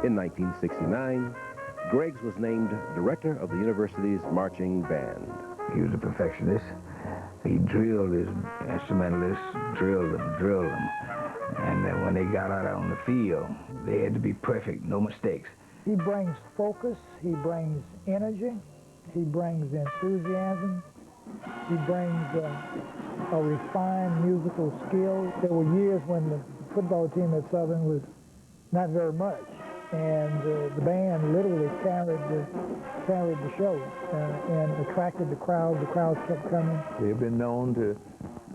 In 1969, Greggs was named director of the university's marching band. He was a perfectionist. He drilled his instrumentalists, drilled them. And then when they got out on the field, they had to be perfect, no mistakes. He brings focus, he brings energy, he brings enthusiasm, he brings a refined musical skill. There were years when the football team at Southern was not very much, and the band literally carried the show and attracted the crowd. The crowds kept coming. They've been known to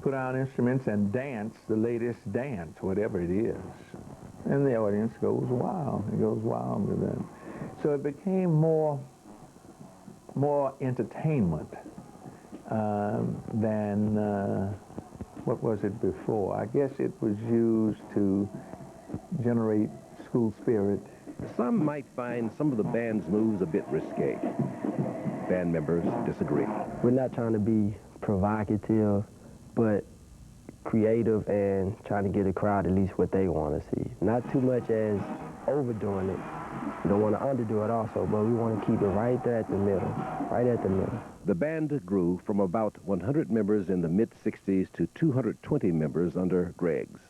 put out instruments and dance the latest dance, whatever it is. And the audience goes wild. It goes wild with them. So it became more entertainment than what was it before? I guess it was used to generate school spirit. Some might find some of the band's moves a bit risque. Band members disagree. We're not trying to be provocative, but creative and trying to get the crowd at least what they want to see. Not too much as overdoing it. We don't want to underdo it also, but we want to keep it right there at the middle, right at the middle. The band grew from about 100 members in the mid-60s to 220 members under Greggs.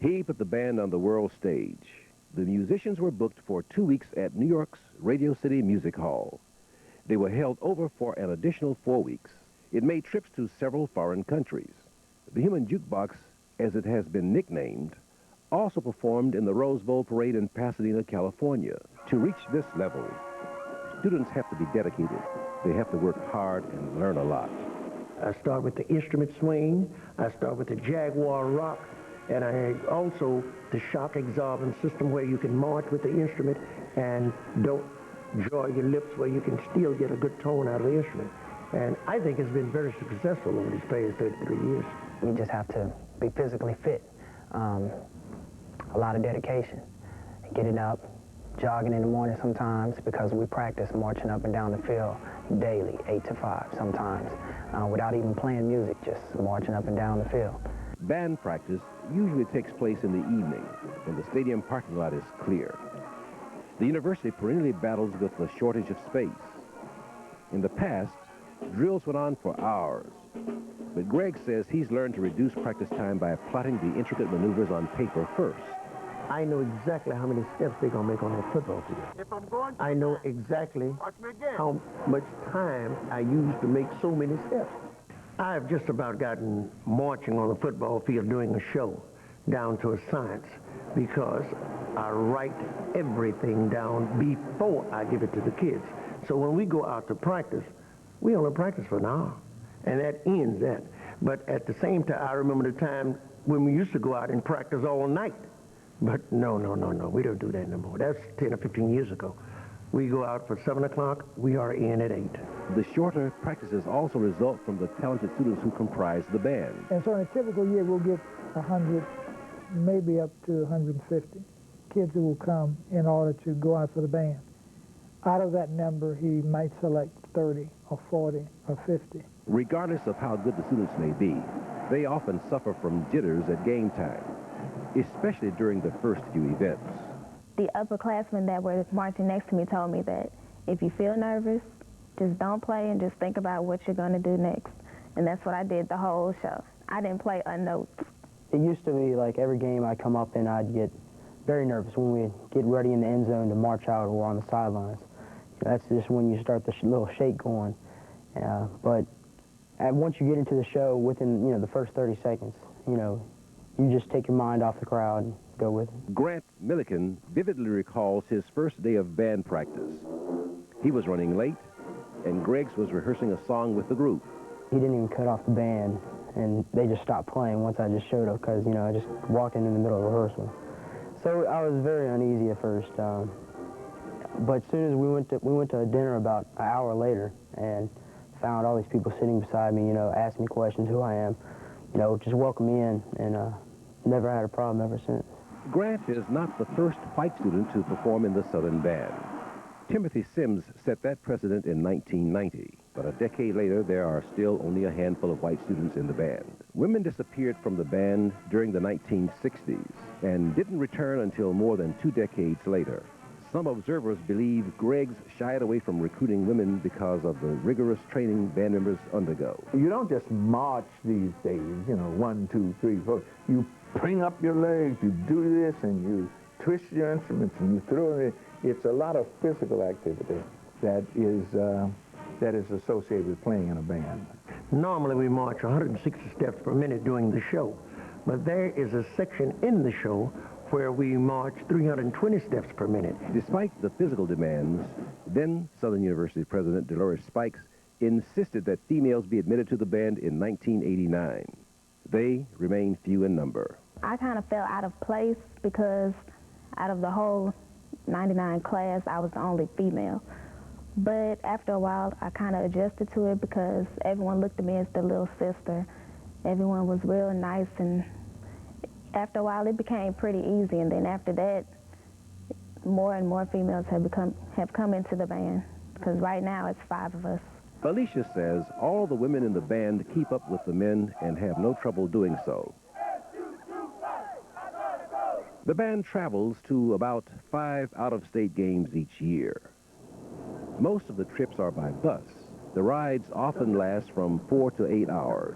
He put the band on the world stage. The musicians were booked for 2 weeks at New York's Radio City Music Hall. They were held over for an additional 4 weeks. It made trips to several foreign countries. The Human Jukebox, as it has been nicknamed, also performed in the Rose Bowl Parade in Pasadena, California. To reach this level, students have to be dedicated. They have to work hard and learn a lot. I start with the instrument swing, I start with the Jaguar rock, and I also the shock absorbing system where you can march with the instrument and don't draw your lips where you can still get a good tone out of the instrument. And I think it's been very successful over these past 33 years. You just have to be physically fit. A lot of dedication. Getting up, jogging in the morning sometimes because we practice marching up and down the field daily, 8 to 5 sometimes, without even playing music, just marching up and down the field. Band practice usually takes place in the evening when the stadium parking lot is clear. The university perennially battles with the shortage of space. In the past, drills went on for hours, but Greg says he's learned to reduce practice time by plotting the intricate maneuvers on paper first. I know exactly how many steps they're going to make on that football field. If I'm going I know exactly how much time I use to make so many steps. I've just about gotten marching on the football field doing a show down to a science because I write everything down before I give it to the kids. So when we go out to practice, we only practice for an hour, and that ends that. But at the same time, I remember the time when we used to go out and practice all night. But no, we don't do that no more. That's 10 or 15 years ago. We go out for 7 o'clock, we are in at 8. The shorter practices also result from the talented students who comprise the band. And so in a typical year, we'll get 100, maybe up to 150 kids who will come in order to go out for the band. Out of that number, he might select 30 or 40 or 50. Regardless of how good the students may be, they often suffer from jitters at game time, especially during the first few events. The upperclassmen that were marching next to me told me that if you feel nervous, just don't play and just think about what you're going to do next. And that's what I did the whole show. I didn't play a note. It used to be like every game I come up and I'd get very nervous when we get ready in the end zone to march out or on the sidelines. That's just when you start the little shake going. But once you get into the show, within the first 30 seconds, you just take your mind off the crowd and go with it. Grant Milliken vividly recalls his first day of band practice. He was running late, and Greggs was rehearsing a song with the group. He didn't even cut off the band, and they just stopped playing once I just showed up because, I just walked in the middle of rehearsal. So I was very uneasy at first. But as soon as we went to a dinner about an hour later and found all these people sitting beside me, asking me questions, who I am, just welcomed me in, and never had a problem ever since. Grant is not the first white student to perform in the Southern Band. Timothy Sims set that precedent in 1990, but a decade later, there are still only a handful of white students in the band. Women disappeared from the band during the 1960s and didn't return until more than 2 decades later. Some observers believe Greggs shied away from recruiting women because of the rigorous training band members undergo. You don't just march these days, you know, 1, 2, 3, 4. You bring up your legs, you do this, and you twist your instruments, and you throw it. It's a lot of physical activity that is associated with playing in a band. Normally we march 160 steps per minute during the show, but there is a section in the show where we march 320 steps per minute. Despite the physical demands, then Southern University President Dolores Spikes insisted that females be admitted to the band in 1989. They remain few in number. I kind of felt out of place because out of the whole 99 class, I was the only female. But after a while, I kind of adjusted to it because everyone looked at me as the little sister. Everyone was real nice, and after a while, it became pretty easy. And then after that, more and more females have come into the band, because right now it's 5 of us. Alicia says all the women in the band keep up with the men and have no trouble doing so. The band travels to about 5 out-of-state games each year. Most of the trips are by bus. The rides often last from 4 to 8 hours.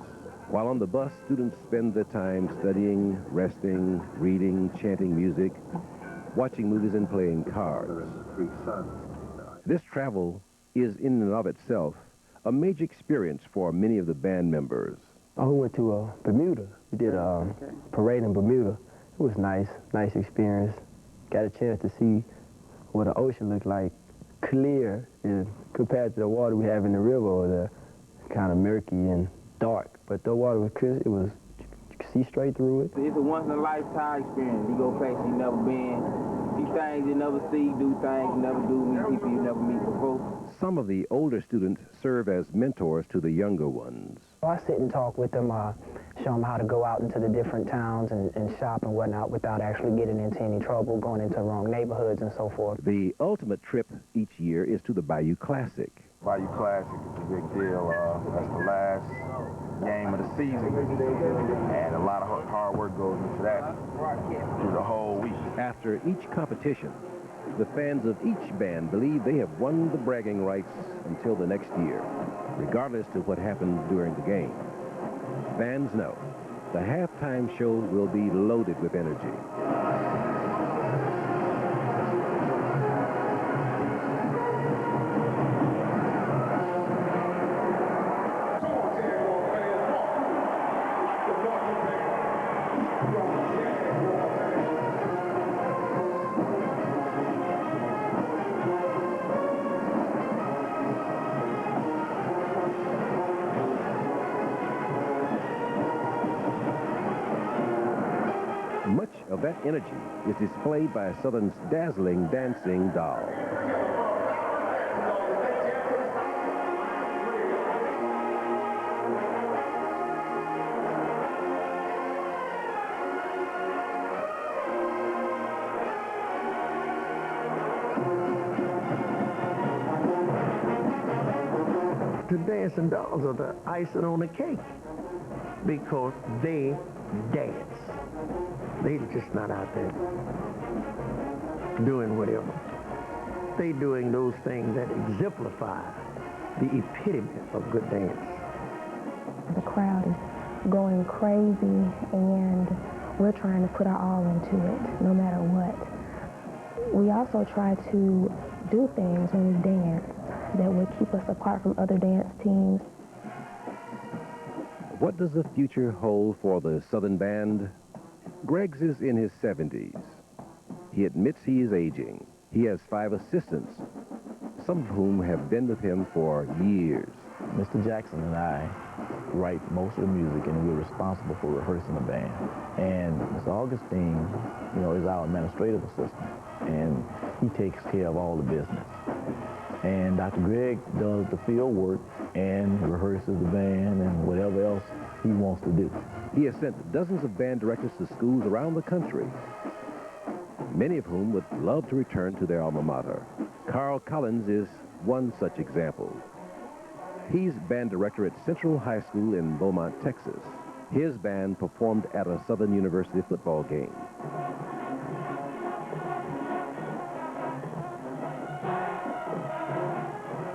While on the bus, students spend their time studying, resting, reading, chanting music, watching movies, and playing cards. This travel is in and of itself a major experience for many of the band members. We went to Bermuda. We did a parade in Bermuda. It was nice experience. Got a chance to see what the ocean looked like, clear compared to the water we have in the river, or the kind of murky and dark. But the water was crisp. It was, you could see straight through it. It's a once-in-a-lifetime experience. You go places you never been, see things you never see, do things you never do, meet people you never meet before. Some of the older students serve as mentors to the younger ones. I sit and talk with them, show them how to go out into the different towns and shop and whatnot without actually getting into any trouble, going into wrong neighborhoods and so forth. The ultimate trip each year is to the Bayou Classic. Bayou Classic is a big deal. That's the last game of the season, and a lot of hard work goes into that through the whole week. After each competition, the fans of each band believe they have won the bragging rights until the next year, regardless to what happens during the game. Fans know the halftime show will be loaded with energy. Much of that energy is displayed by Southern's dazzling dancing doll. The dancing dolls are the icing on the cake because they dance. They're just not out there doing whatever. They're doing those things that exemplify the epitome of good dance. The crowd is going crazy, and we're trying to put our all into it, no matter what. We also try to do things when we dance that would keep us apart from other dance teams. What does the future hold for the Southern Band? Greggs is in his 70s. He admits he is aging. He has 5 assistants, some of whom have been with him for years. Mr. Jackson and I write most of the music, and we're responsible for rehearsing the band. And Mr. Augustine, is our administrative assistant, and he takes care of all the business. And Dr. Gregg does the field work and rehearses the band and whatever else he wants to do. He has sent dozens of band directors to schools around the country, many of whom would love to return to their alma mater. Carl Collins is one such example. He's band director at Central High School in Beaumont, Texas. His band performed at a Southern University football game.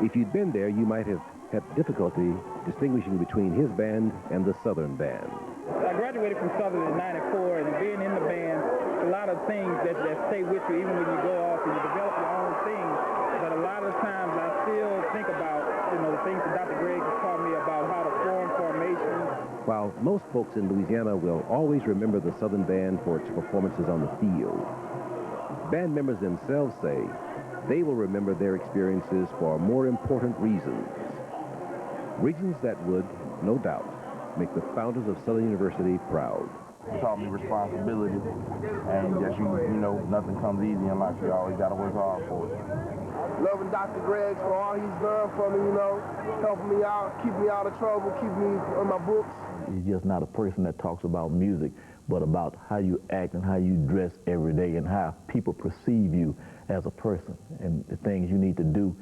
If you'd been there, you might have had difficulty distinguishing between his band and the Southern band. I graduated from Southern in '94, and being in the band, a lot of things that stay with you even when you go off and you develop your own thing. But a lot of times I still think about, the things that Dr. Greg has taught me about how to form formations. While most folks in Louisiana will always remember the Southern band for its performances on the field, band members themselves say they will remember their experiences for more important reasons. Reasons that would, no doubt, make the founders of Southern University proud. It taught me responsibility, and that you know, nothing comes easy in life. You always got to work hard for it. Loving Dr. Greg for all he's done for me, helping me out, keep me out of trouble, keep me in my books. He's just not a person that talks about music, but about how you act and how you dress every day and how people perceive you as a person and the things you need to do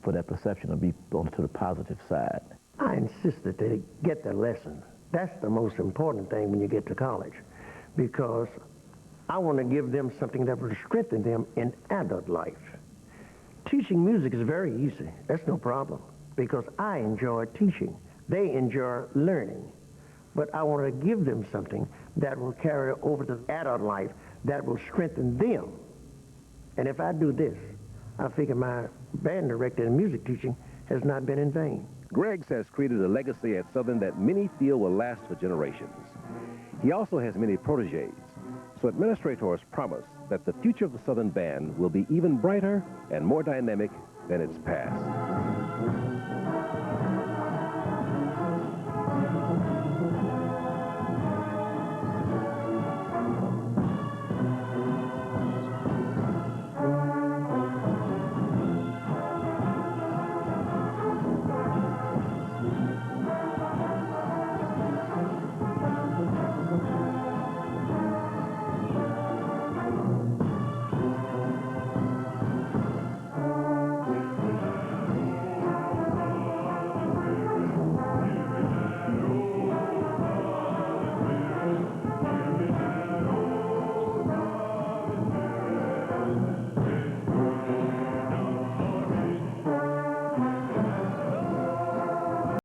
for that perception to be onto the positive side. I insist that they get their lesson. That's the most important thing when you get to college, because I want to give them something that will strengthen them in adult life. Teaching music is very easy. That's no problem, because I enjoy teaching. They enjoy learning. But I want to give them something that will carry over to adult life, that will strengthen them. And if I do this, I figure my band director and music teaching has not been in vain. Greggs has created a legacy at Southern that many feel will last for generations. He also has many protégés, so administrators promise that the future of the Southern Band will be even brighter and more dynamic than its past.